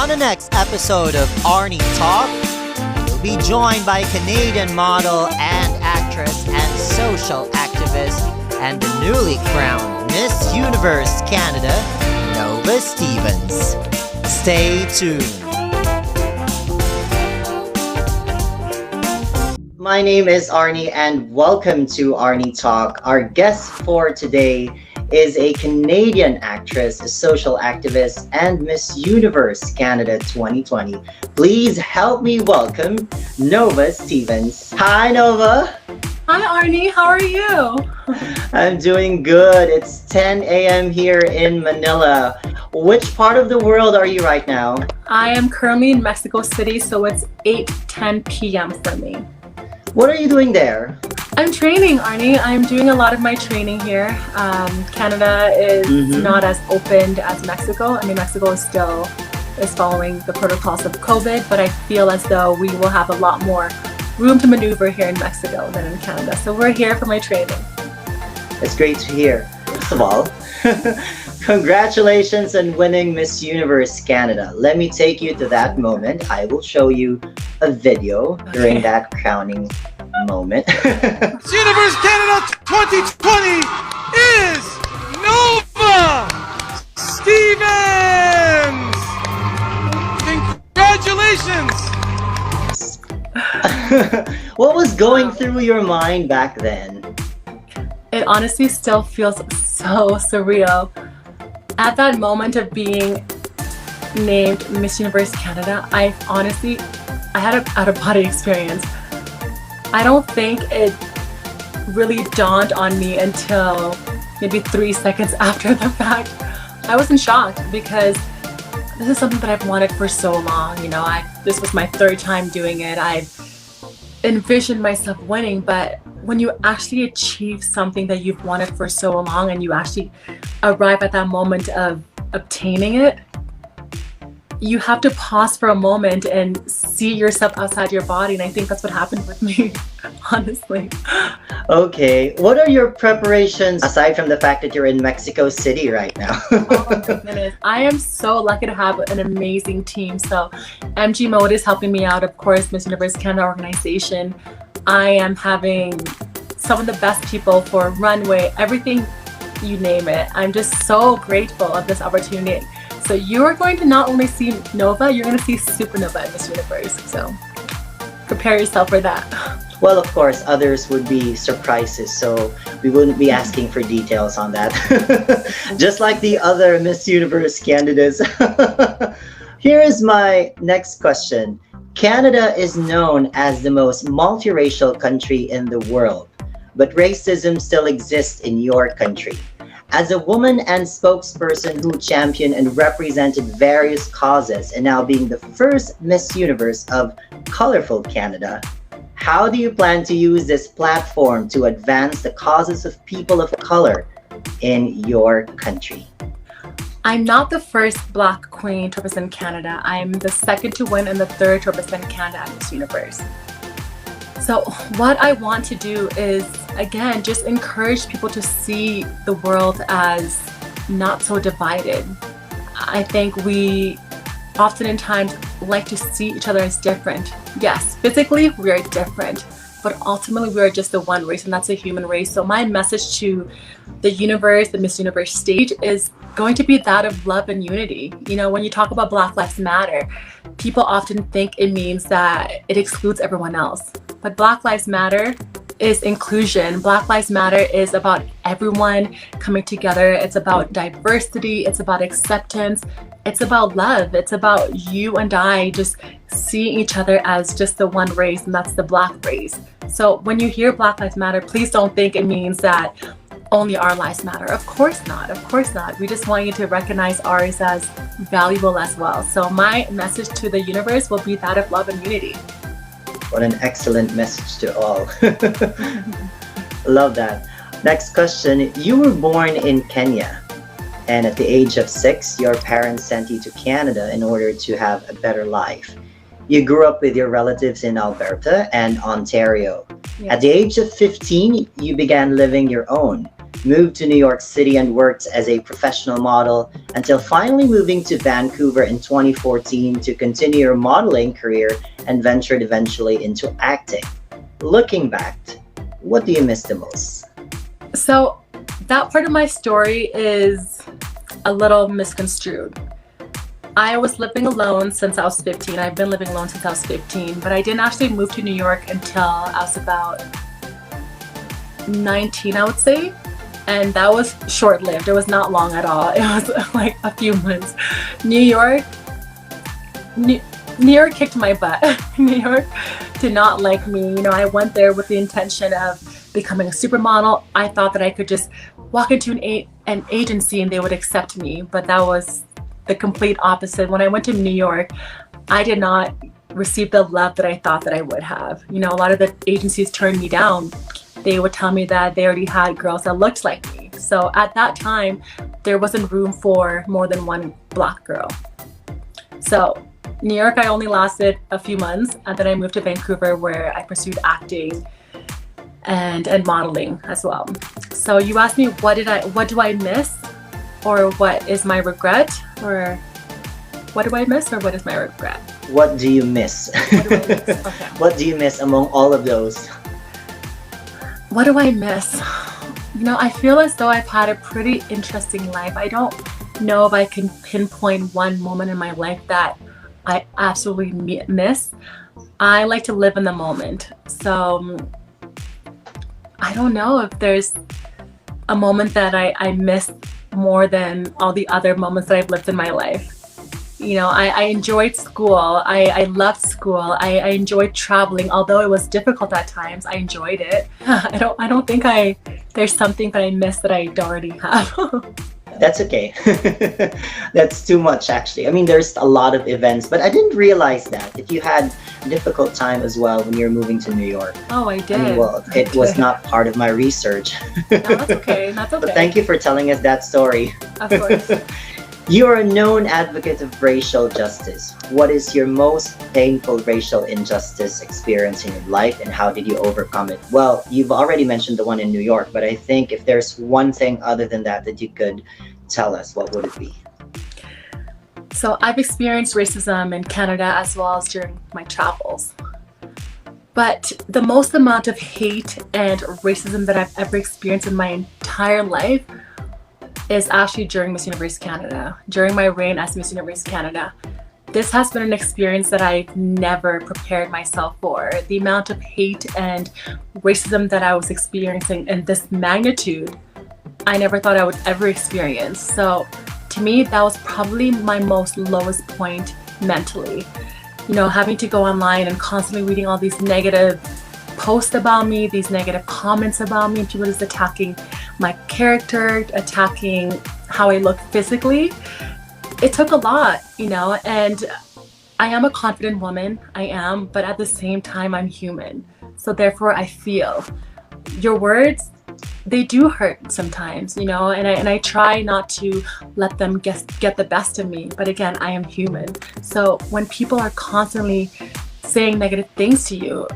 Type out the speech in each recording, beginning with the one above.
On the next episode of Arne Talk, we'll be joined by Canadian model and actress and social activist and the newly crowned Miss Universe Canada, Nova Stevens. Stay tuned. My name is Arne and welcome to Arne Talk. Our guest for today is a Canadian actress, a social activist, and Miss Universe Canada 2020. Please help me welcome Nova Stevens. Hi, Nova. Hi, Arne. How are you? I'm doing good. It's 10 a.m. here in Manila. Which part of the world are you right now? I am currently in Mexico City, so it's 8:10 p.m. for me. What are you doing there? I'm training, Arne. I'm doing a lot of my training here. Canada is not as open as Mexico. I mean, Mexico is still following the protocols of COVID, but I feel as though we will have a lot more room to maneuver here in Mexico than in Canada. So we're here for my training. It's great to hear. First of all, congratulations on winning Miss Universe Canada. Let me take you to that moment. I will show you a video during that crowning moment. Miss Universe Canada 2020 is Nova Stevens! Congratulations! What was going through your mind back then? It honestly still feels so surreal. At that moment of being named Miss Universe Canada, I had an out-of-body experience. I don't think it really dawned on me until maybe 3 seconds after the fact. I was in shock because this is something that I've wanted for so long. You know, this was my third time doing it. I've envisioned myself winning, but when you actually achieve something that you've wanted for so long and you actually arrive at that moment of obtaining it, you have to pause for a moment and see yourself outside your body. And I think that's what happened with me, honestly. Okay, what are your preparations aside from the fact that you're in Mexico City right now? Oh my goodness. I am so lucky to have an amazing team. So MG Mode is helping me out, of course, Miss Universe Canada organization. I am having some of the best people for runway, everything, you name it. I'm just so grateful of this opportunity. So you are going to not only see Nova, you're going to see Supernova at Miss Universe. So prepare yourself for that. Well, of course, others would be surprises, so we wouldn't be asking for details on that. Just like the other Miss Universe candidates. Here is my next question. Canada is known as the most multiracial country in the world, but racism still exists in your country. As a woman and spokesperson who championed and represented various causes and now being the first Miss Universe of Colorful Canada, how do you plan to use this platform to advance the causes of people of color in your country? I'm not the first Black queen to represent Canada. I'm the second to win and the third to represent Canada at Miss Universe. So what I want to do is, again, just encourage people to see the world as not so divided. I think we oftentimes like to see each other as different. Yes, physically we are different, but ultimately we are just the one race, and that's the human race. So my message to the universe, the Miss Universe stage, is going to be that of love and unity. You know, when you talk about Black Lives Matter, people often think it means that it excludes everyone else. But Black Lives Matter is inclusion. Black Lives Matter is about everyone coming together. It's about diversity. It's about acceptance. It's about love. It's about you and I just seeing each other as just the one race, and that's the Black race. So when you hear Black Lives Matter, please don't think it means that only our lives matter. Of course not. Of course not. We just want you to recognize ours as valuable as well. So my message to the universe will be that of love and unity. What an excellent message to all. Love that. Next question. You were born in Kenya, and at the age of 6, your parents sent you to Canada in order to have a better life. You grew up with your relatives in Alberta and Ontario. Yeah. At the age of 15, you began living your own. moved to New York City and worked as a professional model until finally moving to Vancouver in 2014 to continue your modeling career and ventured eventually into acting. Looking back, what do you miss the most? So that part of my story is a little misconstrued. I was living alone since I was 15. I've been living alone since I was 15, but I didn't actually move to New York until I was about 19, I would say. And that was short-lived. It was not long at all. It was like a few months. New York kicked my butt. New York did not like me. You know, I went there with the intention of becoming a supermodel. I thought that I could just walk into an agency and they would accept me, but that was the complete opposite. When I went to New York, I did not receive the love that I thought that I would have. You know, a lot of the agencies turned me down. They would tell me that they already had girls that looked like me. So at that time, there wasn't room for more than one Black girl. So New York, I only lasted a few months, and then I moved to Vancouver where I pursued acting and modeling as well. So you asked me what do I miss, or what is my regret, or what do I miss, or what is my regret? What do you miss? What do I miss? Okay. What do you miss among all of those? What do I miss? You know, I feel as though I've had a pretty interesting life. I don't know if I can pinpoint one moment in my life that I absolutely miss. I like to live in the moment. So I don't know if there's a moment that I miss more than all the other moments that I've lived in my life. You know, I enjoyed school. I loved school. I enjoyed traveling, although it was difficult at times. I enjoyed it. I don't think there's something that I miss that I don't already have. That's okay. That's too much, actually. I mean, there's a lot of events, but I didn't realize that you had a difficult time as well when you were moving to New York. Oh, I did. I mean, well, it was not part of my research. No, that's okay. That's okay. But thank you for telling us that story. Of course. You are a known advocate of racial justice. What is your most painful racial injustice experience in your life, and how did you overcome it? Well, you've already mentioned the one in New York, but I think if there's one thing other than that you could tell us, what would it be? So I've experienced racism in Canada as well as during my travels. But the most amount of hate and racism that I've ever experienced in my entire life is actually during Miss Universe Canada, during my reign as Miss Universe Canada. This has been an experience that I've never prepared myself for. The amount of hate and racism that I was experiencing in this magnitude, I never thought I would ever experience. So to me, that was probably my most lowest point mentally. You know, having to go online and constantly reading all these negative posts about me, these negative comments about me, people just attacking my character, attacking how I look physically. It took a lot, you know, and I am a confident woman, I am, but at the same time, I'm human. So therefore, I feel your words, they do hurt sometimes, you know, and I try not to let them get the best of me. But again, I am human. So when people are constantly saying negative things to you,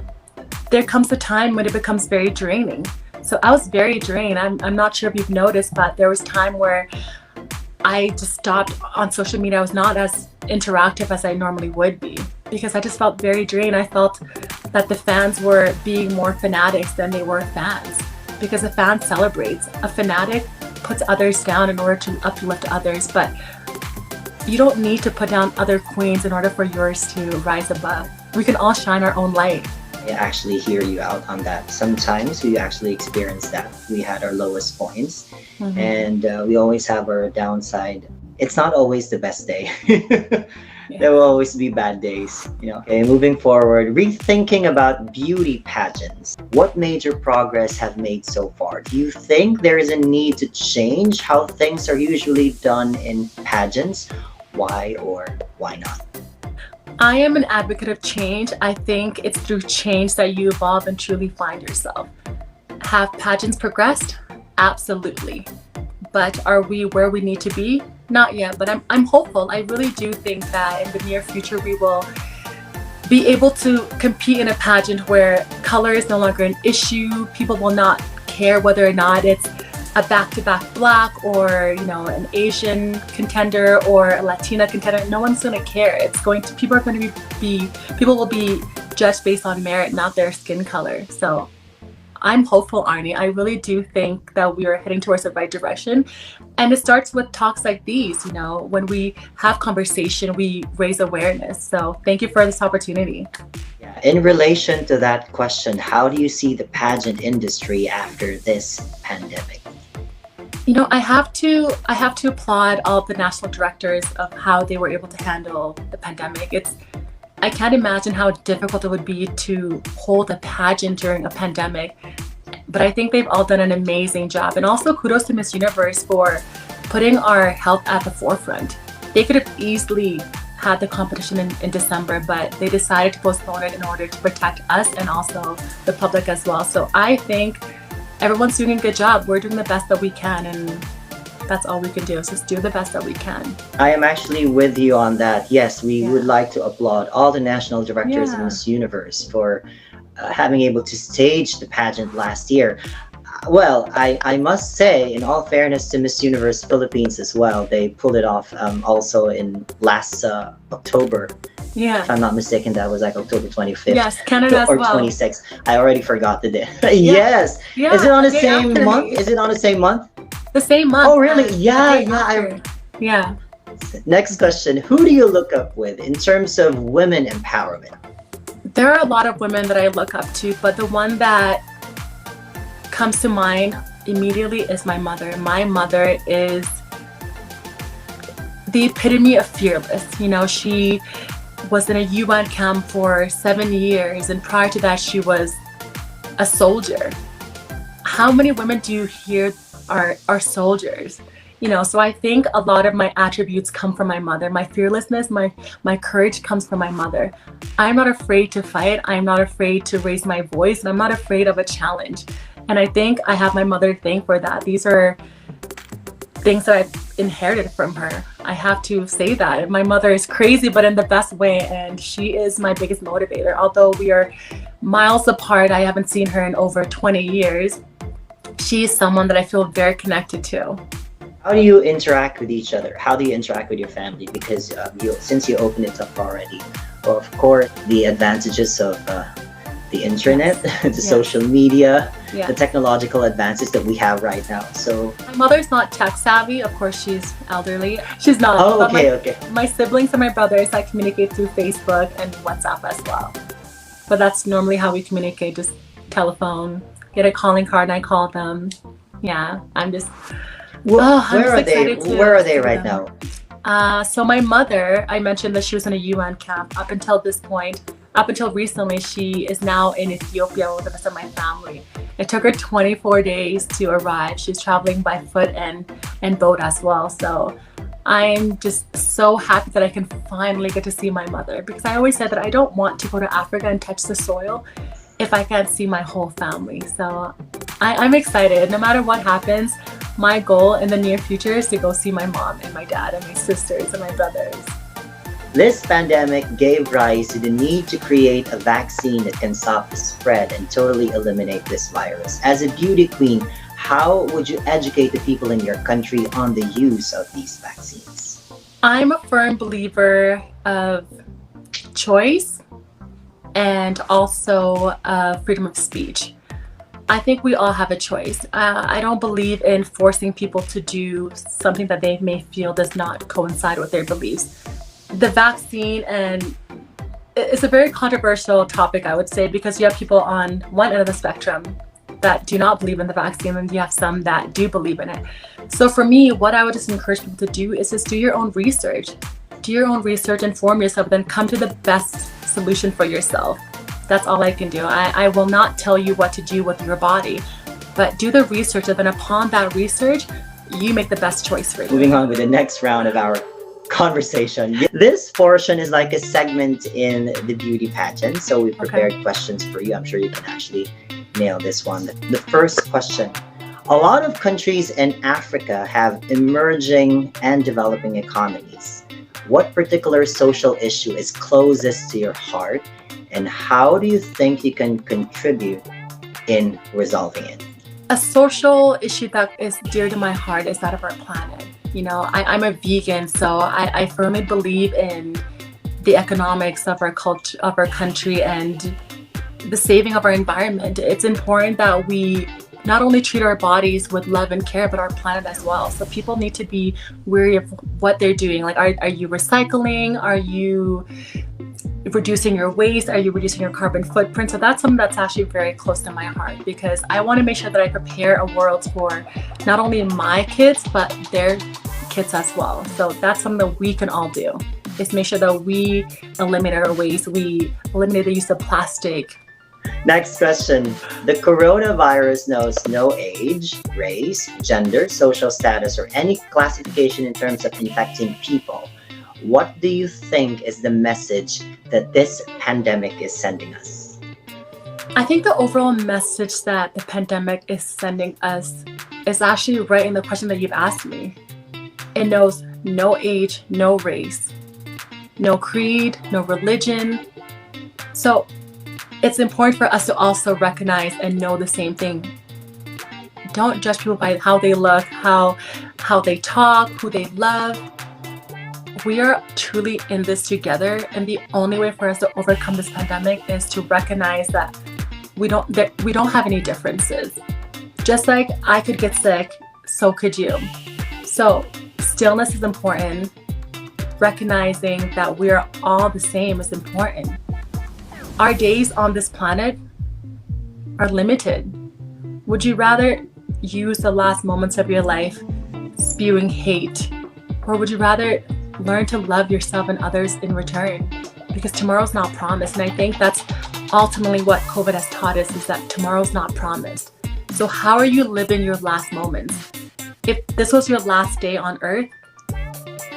there comes a time when it becomes very draining. So I was very drained. I'm not sure if you've noticed, but there was time where I just stopped on social media. I was not as interactive as I normally would be because I just felt very drained. I felt that the fans were being more fanatics than they were fans, because a fan celebrates. A fanatic puts others down in order to uplift others, but you don't need to put down other queens in order for yours to rise above. We can all shine our own light. I actually hear you out on that. Sometimes we actually experience that. We had our lowest points, and we always have our downside. It's not always the best day. There will always be bad days, you know. Okay, moving forward, rethinking about beauty pageants. What major progress have made so far? Do you think there is a need to change how things are usually done in pageants? Why or why not? I am an advocate of change. I think it's through change that you evolve and truly find yourself. Have pageants progressed? Absolutely. But are we where we need to be? Not yet, but I'm hopeful. I really do think that in the near future we will be able to compete in a pageant where color is no longer an issue. People will not care whether or not it's a back-to-back Black or, you know, an Asian contender or a Latina contender, no one's going to care. People will be judged based on merit, not their skin color. So I'm hopeful, Arne. I really do think that we are heading towards the right direction. And it starts with talks like these, you know, when we have conversation, we raise awareness. So thank you for this opportunity. Yeah. In relation to that question, how do you see the pageant industry after this pandemic? You know, I have to applaud all of the national directors of how they were able to handle the pandemic. I can't imagine how difficult it would be to hold a pageant during a pandemic, but I think they've all done an amazing job. And also kudos to Miss Universe for putting our health at the forefront. They could have easily had the competition in December, but they decided to postpone it in order to protect us and also the public as well. So I think everyone's doing a good job. We're doing the best that we can, and that's all we can do is just do the best that we can. I am actually with you on that. Yes, we would like to applaud all the national directors of Miss Universe for having able to stage the pageant last year. Well, I must say, in all fairness to Miss Universe Philippines as well, they pulled it off also in last October. Yeah. If I'm not mistaken, that was like October 25th. Yes, Canada as or well. 26th. I already forgot the day. Yes. Yeah, Is it on the day same after month? me. Is it on the same month? The same month. Oh, really? Yeah, Yeah. Next question. Who do you look up with in terms of women empowerment? There are a lot of women that I look up to, but the one that comes to mind immediately is my mother. My mother is the epitome of fearless. You know, she was in a UN camp for 7 years, and prior to that, she was a soldier. How many women do you hear are soldiers? You know, so I think a lot of my attributes come from my mother. My fearlessness, my courage comes from my mother. I'm not afraid to fight. I'm not afraid to raise my voice, and I'm not afraid of a challenge. And I think I have my mother to thank for that. These are things that I've inherited from her. I have to say that. My mother is crazy, but in the best way, and she is my biggest motivator. Although we are miles apart, I haven't seen her in over 20 years. She is someone that I feel very connected to. How do you interact with each other? How do you interact with your family? Because since you opened it up already, well, of course, the advantages of the internet, the social media, the technological advances that we have right now. So my mother's not tech savvy. Of course, she's elderly. She's not. Oh, okay. My siblings and my brothers, I communicate through Facebook and WhatsApp as well. But that's normally how we communicate, just telephone, get a calling card and I call them. Yeah, I'm just... Where are they right now? So my mother, I mentioned that she was in a UN camp up until this point. Up until recently, she is now in Ethiopia with the rest of my family. It took her 24 days to arrive. She's traveling by foot and boat as well. So I'm just so happy that I can finally get to see my mother, because I always said that I don't want to go to Africa and touch the soil if I can't see my whole family. So I'm excited. No matter what happens, my goal in the near future is to go see my mom and my dad and my sisters and my brothers. This pandemic gave rise to the need to create a vaccine that can stop the spread and totally eliminate this virus. As a beauty queen, how would you educate the people in your country on the use of these vaccines? I'm a firm believer of choice and also freedom of speech. I think we all have a choice. I don't believe in forcing people to do something that they may feel does not coincide with their beliefs. The vaccine, and it's a very controversial topic, I would say, because you have people on one end of the spectrum that do not believe in the vaccine, and you have some that do believe in it. So for me, what I would just encourage people to do is just do your own research. Do your own research, inform yourself, then come to the best solution for yourself. That's all I can do. I will not tell you what to do with your body, but do the research, and then upon that research, you make the best choice for you. Moving on with the next round of our conversation. This portion is like a segment in the beauty pageant, so we prepared questions for you. I'm sure you can actually nail this one. The first question: a lot of countries in Africa have emerging and developing economies. What particular social issue is closest to your heart, and how do you think you can contribute in resolving it? A social issue that is dear to my heart is that of our planet. I'm a vegan, so I firmly believe in the economics of our culture, of our country, and the saving of our environment. It's important that we not only treat our bodies with love and care, but our planet as well. So people need to be wary of what they're doing. Like, are you recycling? Are you reducing your waste? Are you reducing your carbon footprint? So that's something that's actually very close to my heart, because I want to make sure that I prepare a world for not only my kids, but their kids as well. So that's something that we can all do, is make sure that we eliminate our waste, we eliminate the use of plastic. Next question. The coronavirus knows no age, race, gender, social status, or any classification in terms of infecting people. What do you think is the message that this pandemic is sending us? I think the overall message that the pandemic is sending us is actually right in the question that you've asked me. It knows no age, no race, no creed, no religion. So it's important for us to also recognize and know the same thing. Don't judge people by how they look, how they talk, who they love. We are truly in this together, and the only way for us to overcome this pandemic is to recognize that we don't have any differences. Just like I could get sick, so could you. So stillness is important. Recognizing that we are all the same is important. Our days on this planet are limited. Would you rather use the last moments of your life spewing hate, or would you rather learn to love yourself and others in return? Because tomorrow's not promised, and I think that's ultimately what COVID has taught us, is that tomorrow's not promised. So how are you living your last moments? If this was your last day on Earth,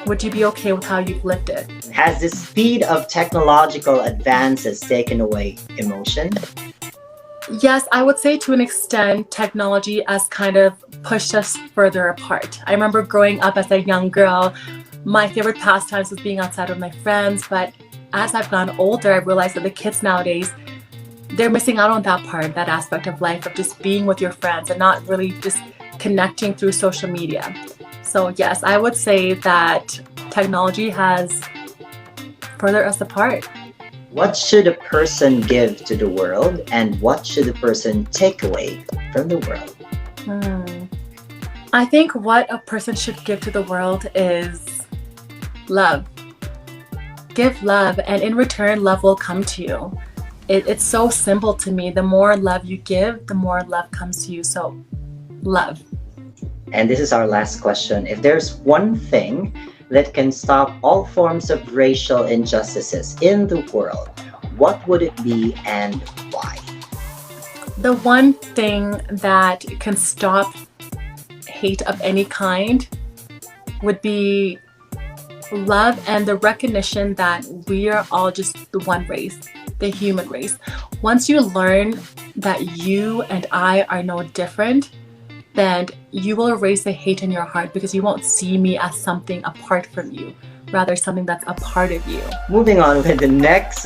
would you be okay with how you've lived it? Has the speed of technological advances taken away emotion? Yes, I would say to an extent, technology has kind of pushed us further apart. I remember growing up as a young girl, my favorite pastimes was being outside with my friends, but as I've gotten older, I realized that the kids nowadays, they're missing out on that part, that aspect of life of just being with your friends and not really just connecting through social media. So yes, I would say that technology has furthered us apart. What should a person give to the world, and what should a person take away from the world? I think what a person should give to the world is love. Give love, and in return, love will come to you. It's so simple to me. The more love you give, the more love comes to you. So, love. And this is our last question. If there's one thing that can stop all forms of racial injustices in the world, what would it be and why? The one thing that can stop hate of any kind would be love and the recognition that we are all just the one race, the human race. Once you learn that you and I are no different, then you will erase the hate in your heart, because you won't see me as something apart from you, rather something that's a part of you. Moving on with the next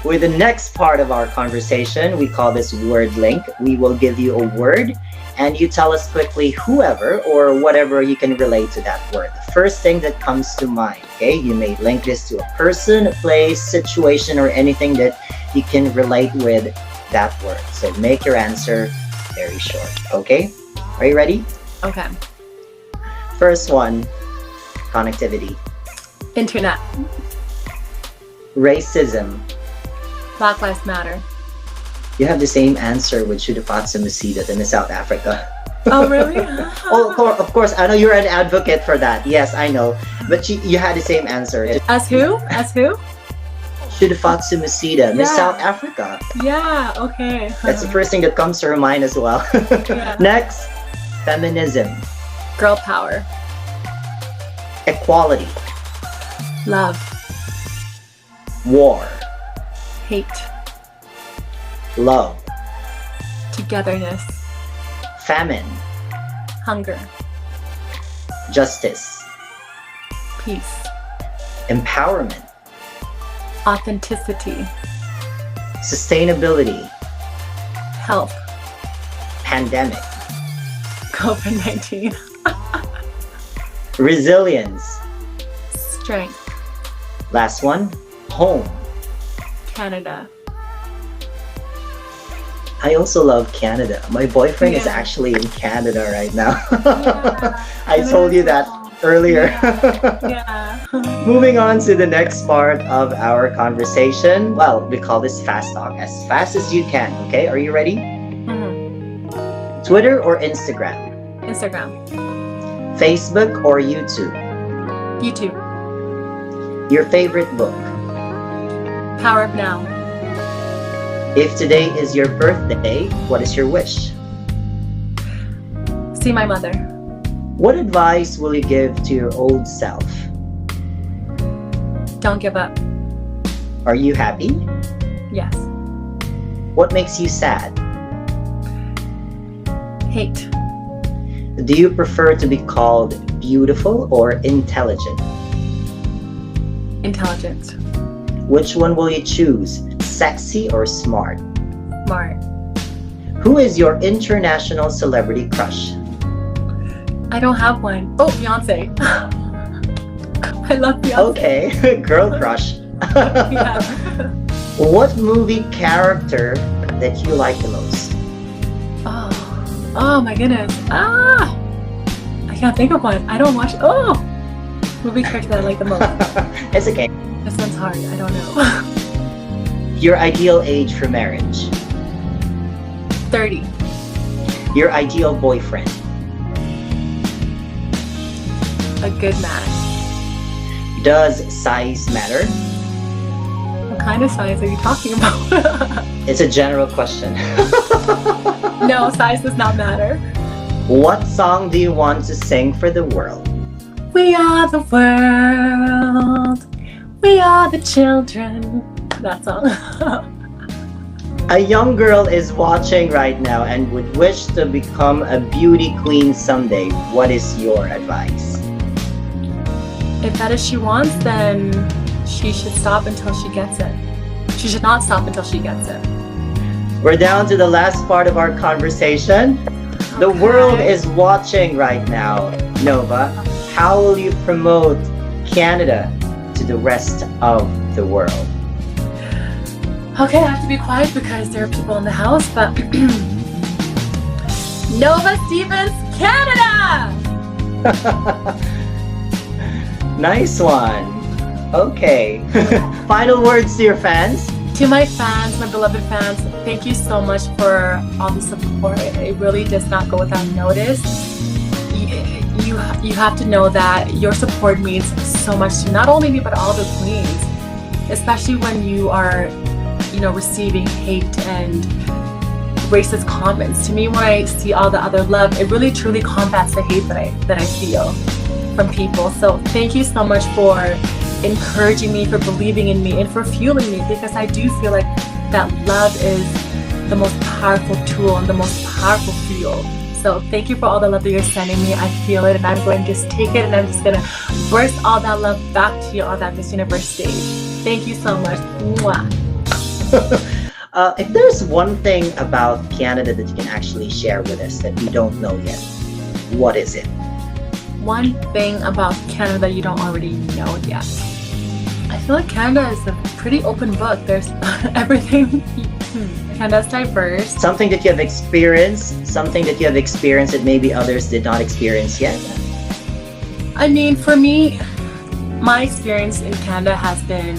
with the next part of our conversation, we call this word link. We will give you a word and you tell us quickly whoever or whatever you can relate to that word. The first thing that comes to mind, okay? You may link this to a person, a place, situation, or anything that you can relate with that word. So make your answer very short, okay? Are you ready? Okay. First one, connectivity. Internet. Racism. Black Lives Matter. You have the same answer with Shudafatsa Musida in South Africa. Oh, really? Oh, of course, I know you're an advocate for that. Yes, I know. But you had the same answer. As who? As who? Shudafatsa Musida, Miss Yeah. South Africa. Yeah, okay. That's the first thing that comes to her mind as well. Yeah. Next, feminism. Girl power. Equality. Love. War. Hate. Love. Togetherness. Famine. Hunger. Justice. Peace. Empowerment. Authenticity. Sustainability. Health. Pandemic. COVID-19. Resilience. Strength. Last one. Home. Canada. I also love Canada. My boyfriend is Yeah. actually in Canada right now. Yeah. I told you that earlier. Yeah. Moving on to the next part of our conversation. Well, we call this fast talk. As fast as you can, okay? Are you ready? Mhm. Twitter or Instagram? Instagram. Facebook or YouTube? YouTube. Your favorite book? Power of Now. If today is your birthday, what is your wish? See my mother. What advice will you give to your old self? Don't give up. Are you happy? Yes. What makes you sad? Hate. Do you prefer to be called beautiful or intelligent? Intelligent. Which one will you choose? Sexy or smart? Smart. Who is your international celebrity crush? I don't have one. Oh, Beyonce. I love Beyonce. Okay, girl crush. Yeah. What movie character that you like the most? Oh my goodness. I can't think of one. I don't watch. Oh, movie character that I like the most. It's okay. This one's hard. I don't know. Your ideal age for marriage? 30. Your ideal boyfriend? A good man. Does size matter? What kind of size are you talking about? It's a general question. No, size does not matter. What song do you want to sing for the world? We are the world. We are the children. That song. A young girl is watching right now and would wish to become a beauty queen someday. What is your advice? If that is she wants, then she should stop until she gets it. She should not stop until she gets it. We're down to the last part of our conversation. The world is watching right now. Nova, how will you promote Canada to the rest of the world? Okay, I have to be quiet because there are people in the house, but Nova Stevens, Canada! Nice one. Okay. Final words to your fans. To my fans, my beloved fans, thank you so much for all the support. It really does not go without notice. You have to know that your support means so much to not only me but all the queens, especially when you are, receiving hate and racist comments. To me, when I see all the other love, it really truly combats the hate that I feel from people. So thank you so much for encouraging me, for believing in me, and for fueling me, because I do feel like that love is the most powerful tool and the most powerful fuel. So thank you for all the love that you're sending me. I feel it, and I'm going to just take it, and I'm just going to burst all that love back to you on that Miss Universe stage. Thank you so much. Mwah. If there's one thing about Canada that you can actually share with us that we don't know yet, what is it? One thing about Canada you don't already know yet. I feel like Canada is a pretty open book. There's everything. Canada's diverse. Something that you have experienced that maybe others did not experience yet? I mean, for me, my experience in Canada has been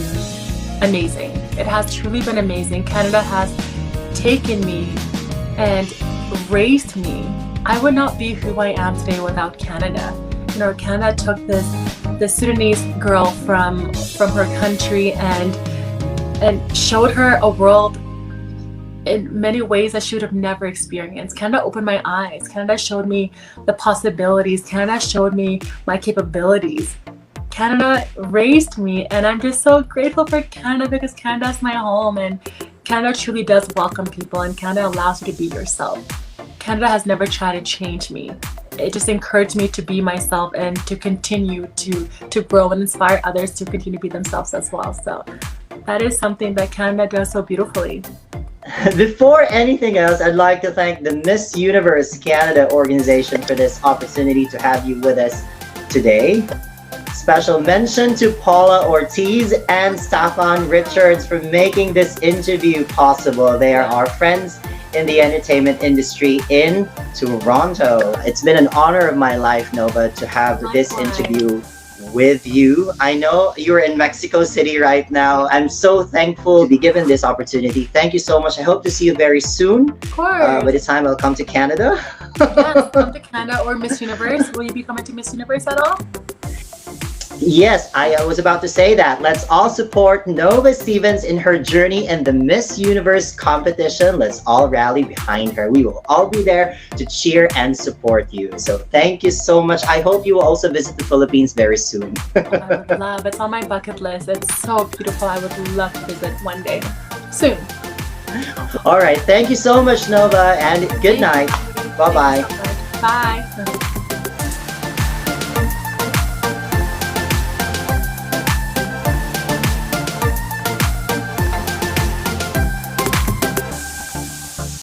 amazing. It has truly been amazing. Canada has taken me and raised me. I would not be who I am today without Canada. Canada took this Sudanese girl from her country and showed her a world in many ways that she would have never experienced. Canada opened my eyes. Canada showed me the possibilities. Canada showed me my capabilities. Canada raised me, and I'm just so grateful for Canada because Canada is my home, and Canada truly does welcome people, and Canada allows you to be yourself. Canada has never tried to change me. It just encouraged me to be myself and to continue to grow and inspire others to continue to be themselves as well. So that is something that Canada does so beautifully. Before anything else, I'd like to thank the Miss Universe Canada organization for this opportunity to have you with us today. Special mention to Paula Ortiz and Stefan Richards for making this interview possible. They are our friends in the entertainment industry in Toronto. It's been an honor of my life, Nova, to have this interview with you. I know you're in Mexico City right now. I'm so thankful to be given this opportunity. Thank you so much. I hope to see you very soon. Of course. By the time I'll come to Canada. Yes, come to Canada or Miss Universe. Will you be coming to Miss Universe at all? Yes, I was about to say that. Let's all support Nova Stevens in her journey in the Miss Universe competition. Let's all rally behind her. We will all be there to cheer and support you. So thank you so much. I hope you will also visit the Philippines very soon. I would love. It's on my bucket list. It's so beautiful. I would love to visit one day. Soon. All right. Thank you so much, Nova, and good night. Bye-bye. Bye.